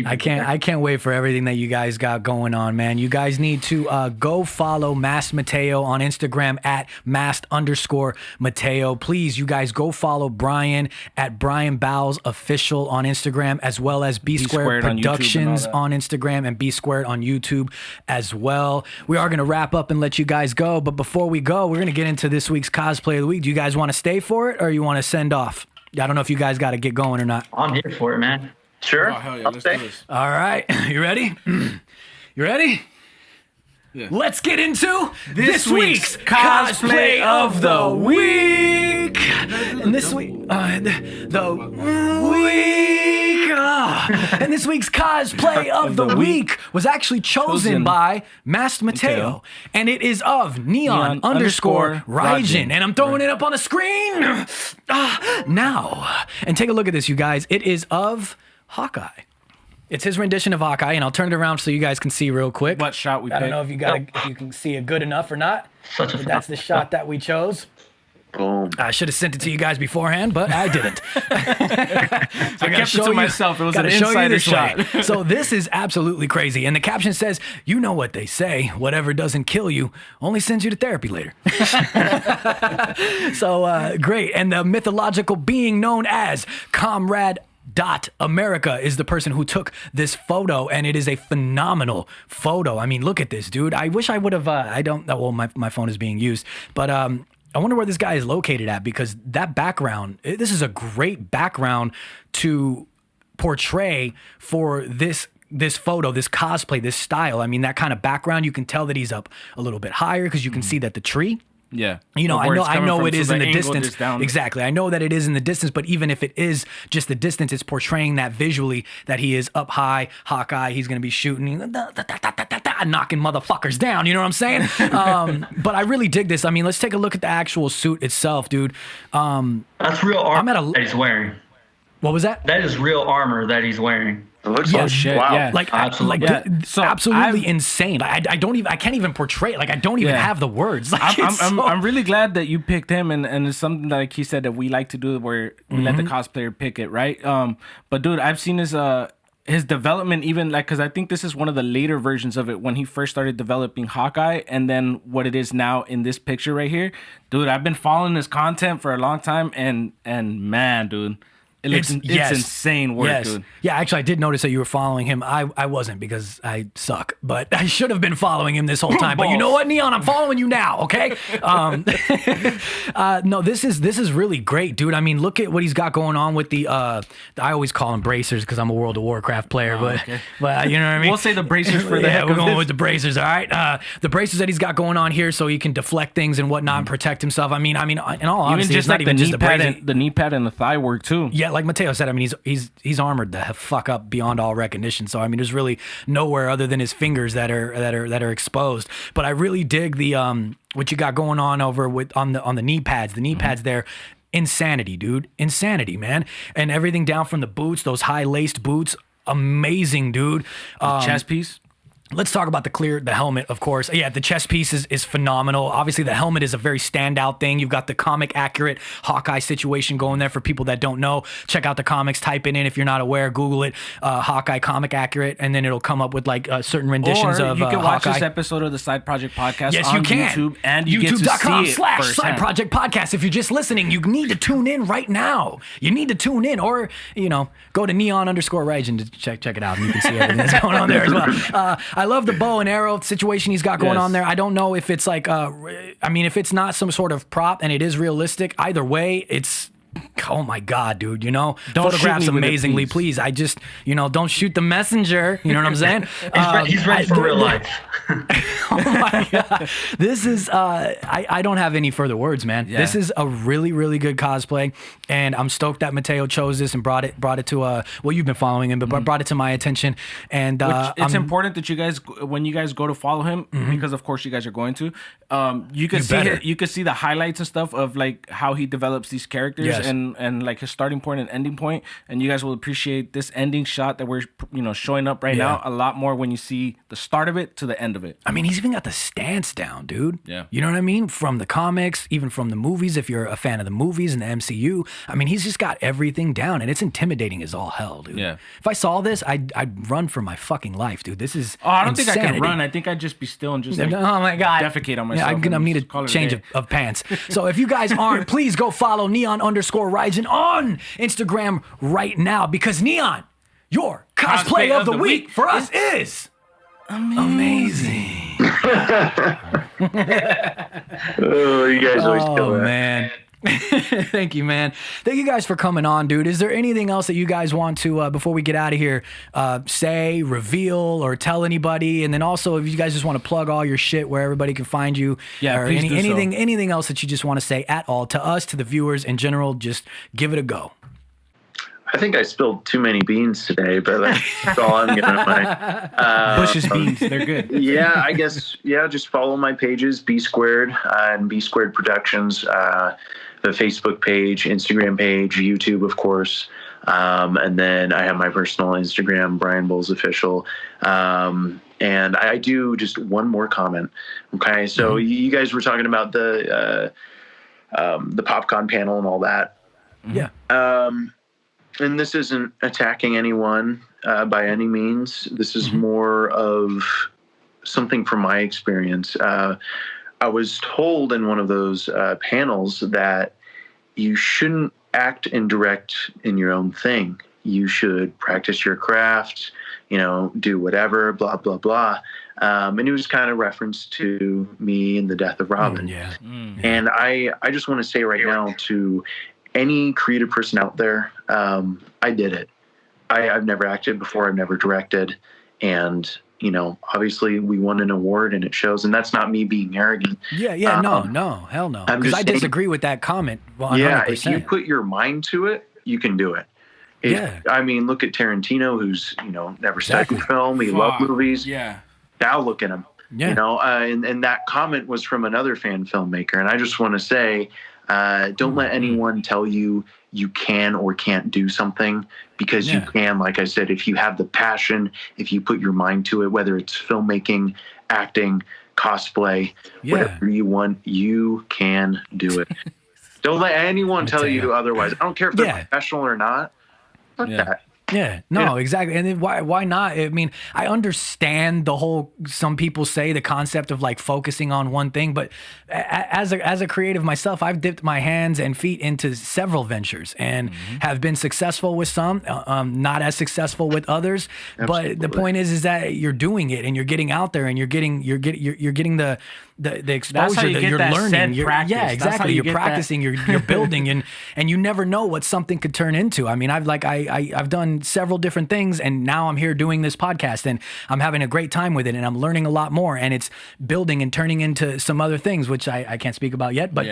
I can't wait for everything that you guys got going on, man. You guys need to go follow Masked Mateo on Instagram at @masked_Mateo. Please, you guys go follow Brian at Brian Bowels Official on Instagram, as well as BeSquared Productions on Instagram and BeSquared on YouTube as well. We are going to wrap up and let you guys go, but before we go, we're going to get into this week's Cosplay of the Week. Do you guys want to stay for it or you want to send off? I don't know if you guys got to get going or not. I'm here for it, man. Sure. Oh, hell yeah. Let's do this. All right. You ready? You ready? Yeah. Let's get into this week's Cosplay of the Week. And this week, and this week's Cosplay of the Week was actually chosen by Masked Mateo. And it is of Neon _ Raijin. And I'm throwing it up on the screen now. And take a look at this, you guys. It is of Hawkeye. It's his rendition of Hawkeye, and I'll turn it around so you guys can see real quick. What shot we picked? I don't know if you can see it good enough or not. But that's the shot that we chose. Boom. I should have sent it to you guys beforehand, but I didn't. I kept it to myself. It was an insider shot. So this is absolutely crazy. And the caption says, "You know what they say, whatever doesn't kill you only sends you to therapy later." So great. And the mythological being known as Comrade America is the person who took this photo, and it is a phenomenal photo. I mean, look at this, dude. I wish I would have, I don't know, well, my phone is being used, but I wonder where this guy is located at, because that background, this is a great background to portray for this photo, this cosplay, this style. I mean, that kind of background, you can tell that he's up a little bit higher because you can see that the tree. Yeah. You know, I know it is in the distance. Down. Exactly. I know that it is in the distance, but even if it is just the distance, it's portraying that visually that he is up high, Hawkeye, he's going to be shooting, knocking motherfuckers down. You know what I'm saying? But I really dig this. I mean, let's take a look at the actual suit itself, dude. That's real armor that he's wearing. What was that? That is real armor that he's wearing. It looks like shit. wow. Yeah. Like absolutely, so absolutely insane. Like, I can't even portray it. Like I don't even have the words. Like, I'm really glad that you picked him, and it's something like he said that we like to do, where we let the cosplayer pick it, right? But dude, I've seen his development, even like, because I think this is one of the later versions of it when he first started developing Hawkeye, and then what it is now in this picture right here. Dude, I've been following his content for a long time, and man, dude. It's insane work, dude. Yeah, actually, I did notice that you were following him. I wasn't because I suck, but I should have been following him this whole time. But you know what, Neon? I'm following you now, okay? No, this is really great, dude. I mean, look at what he's got going on with the I always call them bracers because I'm a World of Warcraft player, but you know what I mean? We'll say the bracers for the heck we're of going this. with the bracers, all right? The bracers that he's got going on here so he can deflect things and whatnot and protect himself. I mean, in all honesty, it's not even just the knee pad and the thigh work too. Yeah, like Mateo said, I mean, he's armored the fuck up beyond all recognition. So I mean, there's really nowhere other than his fingers that are exposed. But I really dig the what you got going on over on the knee pads. The knee pads there. Insanity, dude. Insanity, man. And everything down from the boots, those high laced boots. Amazing, dude. Chest piece. Let's talk about the helmet, of course. Yeah, the chest piece is phenomenal. Obviously, the helmet is a very standout thing. You've got the comic accurate Hawkeye situation going there for people that don't know. Check out the comics, type it in if you're not aware, Google it, Hawkeye comic accurate, and then it'll come up with like certain renditions of you can watch Hawkeye. this episode of the Side Project Podcast Yes, on you can. YouTube, and you get to see it YouTube.com/Side Project Podcast. If you're just listening, you need to tune in right now. You need to tune in, or go to neon_Raging to check it out, and you can see everything that's going on there as well. I love the bow and arrow situation he's got going on there. I don't know if it's like, if it's not some sort of prop and it is realistic, either way, it's, oh my God, dude, don't photographs amazingly, please. I just, don't shoot the messenger. You know what I'm saying? He's ready for real life. Oh my God. This is, I don't have any further words, man. Yeah. This is a really, really good cosplay. And I'm stoked that Mateo chose this and brought it to, you've been following him, but brought it to my attention. And it's important that you guys, when you guys go to follow him, because of course you guys are going to, you can see the highlights and stuff of like how he develops these characters and like his starting point and ending point. And you guys will appreciate this ending shot that we're, showing up right now a lot more when you see the start of it to the end of it. I mean, he's even got the stance down, dude. Yeah. You know what I mean? From the comics, even from the movies, if you're a fan of the movies and the MCU, I mean, he's just got everything down, and it's intimidating as all hell, dude. Yeah. If I saw this, I'd run for my fucking life, dude. This is I don't insanity. think I could run. I think I'd just be still and just like, oh my God, defecate on myself. Yeah, I'm gonna need a change of pants. So if you guys aren't, please go follow Neon_Ryzen on Instagram right now, because Neon, your cosplay of the week for us is amazing. Oh, you guys always kill that. Man. Thank you, man. Thank you guys for coming on, dude. Is there anything else that you guys want to, before we get out of here, say, reveal, or tell anybody? And then also, if you guys just want to plug all your shit where everybody can find you, or please do anything else that you just want to say at all to us, to the viewers in general, just give it a go. I think I spilled too many beans today, but that's all I'm gonna. Bush's beans, they're good. Yeah, I guess. Yeah, just follow my pages, BeSquared and BeSquared Productions, the Facebook page, Instagram page, YouTube, of course, and then I have my personal Instagram, Brian Bowles Official. And I do just one more comment. Okay, so you guys were talking about the PopCon panel and all that. Yeah. And this isn't attacking anyone by any means. This is more of something from my experience. I was told in one of those panels that you shouldn't act and direct in your own thing. You should practice your craft, do whatever, blah, blah, blah. And it was kind of reference to me and the death of Robin. And I just want to say right now to any creative person out there, I did it. I've never acted before. I've never directed. And, you know, obviously we won an award and it shows, and that's not me being arrogant. Yeah. No, hell no. Because I disagree with that comment 100%. Yeah, if you put your mind to it, you can do it. I mean, look at Tarantino, who's, you know, never studied film. He loved movies. Yeah. Now look at him. Yeah. You know, and that comment was from another fan filmmaker. And I just want to say, don't let anyone tell you you can or can't do something, because you can. Like I said, if you have the passion, if you put your mind to it, whether it's filmmaking, acting, cosplay, whatever you want, you can do it. Don't let anyone tell you otherwise. I don't care if they're professional or not. Fuck that. Yeah, no, exactly. And then why not? I mean, I understand the whole, some people say the concept of like focusing on one thing, but as a creative myself, I've dipped my hands and feet into several ventures and have been successful with some, not as successful with others. Absolutely. But the point is that you're doing it and you're getting out there and you're getting the exposure that you're learning. Exactly. You're practicing, you're building, and you never know what something could turn into. I mean, I've done several different things, and now I'm here doing this podcast, and I'm having a great time with it, and I'm learning a lot more, and it's building and turning into some other things, which I can't speak about yet, but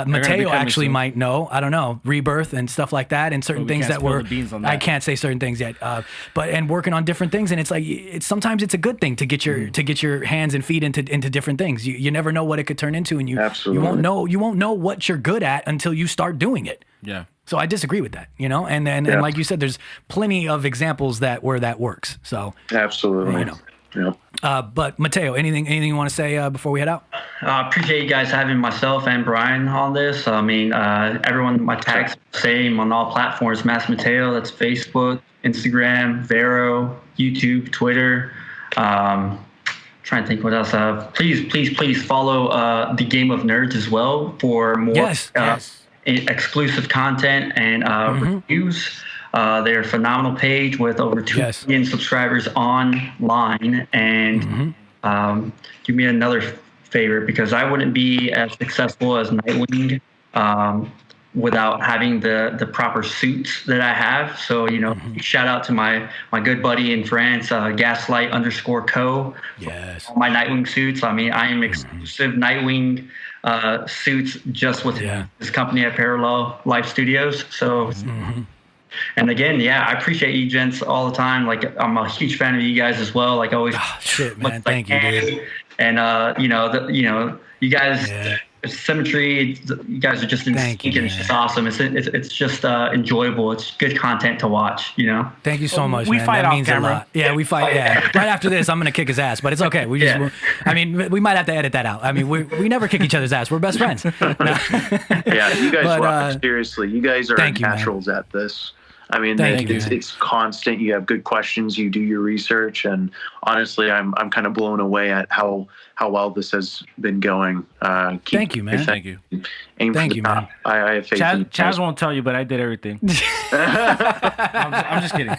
Mateo actually might know. I don't know, Rebirth and stuff like that, and certain things that were, I can't say certain things yet, and working on different things, and it's like, sometimes it's a good thing to get your hands and feet into different things. You never know what it could turn into, and you won't know what you're good at until you start doing it. Yeah. So I disagree with that, you know, and like you said, there's plenty of examples where that works. So absolutely, you know. But Mateo, anything you want to say before we head out? Appreciate you guys having myself and Brian on this. I mean, everyone, my tags same on all platforms. Mass Mateo, that's Facebook, Instagram, Vero, YouTube, Twitter. Trying to think what else. Please follow the Game of Nerds as well for more exclusive content and reviews. They're a phenomenal page with over 2 million subscribers online. And do me another favor, because I wouldn't be as successful as Nightwing without having the proper suits that I have. So, you know, shout out to my good buddy in France, Gaslight_Co. Yes. My Nightwing suits. I mean, I am exclusive Nightwing suits just with this company at Parallel Life Studios. So, and again, I appreciate you gents all the time. Like, I'm a huge fan of you guys as well. Like, always. Oh, shit, man. Thank you, dude. And you guys, symmetry. You guys are just in sync, and it's just awesome. It's just enjoyable. It's good content to watch. You know. Thank you so much, man. That means a lot. Yeah, we fight. Yeah, right after this, I'm gonna kick his ass, but it's okay. We might have to edit that out. I mean, we never kick each other's ass. We're best friends. Yeah, you guys rock. Seriously, you guys are naturals at this. I mean, it's constant. You have good questions. You do your research, and honestly, I'm kind of blown away at how well this has been going. Thank you, man. Thank you. Thank you, man. I have faith in Chaz won't tell you, but I did everything. I'm just kidding.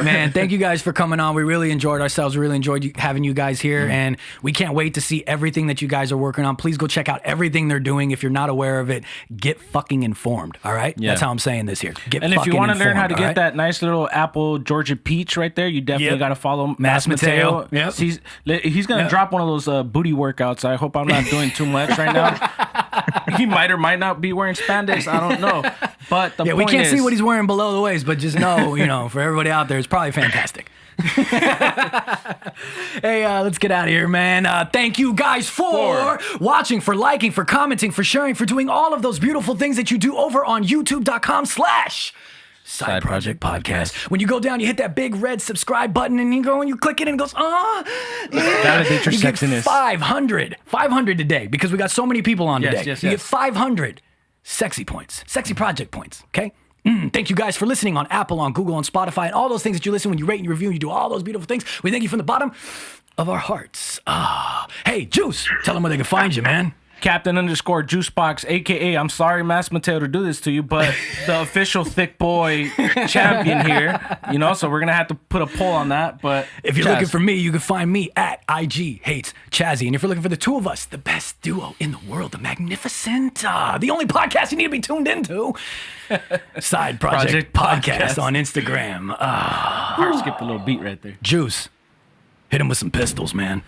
Man, thank you guys for coming on. We really enjoyed ourselves. We really enjoyed having you guys here, and we can't wait to see everything that you guys are working on. Please go check out everything they're doing. If you're not aware of it, get fucking informed. All right? Yeah. That's how I'm saying this here. And if you want to learn how to get that nice little apple Georgia peach right there, you definitely got to follow Mass Mateo. Yep. He's going to drop one of those booty workouts. I hope I'm not doing too much right now. He might or might not be wearing spandex. I don't know. But the point we can't see what he's wearing below the waist, but just know, for everybody out there, it's probably fantastic. Hey, let's get out of here, man. Thank you guys for watching, for liking, for commenting, for sharing, for doing all of those beautiful things that you do over on youtube.com/Side Project Podcast. When you go down, you hit that big red subscribe button, and you go and you click it, and it goes, validate your sexiness. 500 today, because we got so many people on today. Yes. You get 500 sexy points, sexy project points. Okay. Thank you guys for listening on Apple, on Google, on Spotify, and all those things that you listen when you rate and you review and you do all those beautiful things. We thank you from the bottom of our hearts. Hey, Juice, tell them where they can find you, man. Captain_Juicebox, aka I'm sorry, Mass Mateo, to do this to you, but the official thick boy champion here. You know, so we're gonna have to put a poll on that. But if you're looking for me, you can find me at IG Hates Chazzy. And if you're looking for the two of us, the best duo in the world, the magnificent, the only podcast you need to be tuned into, Side Project Podcast on Instagram. Heart skipped a little beat right there. Juice, hit him with some pistols, man.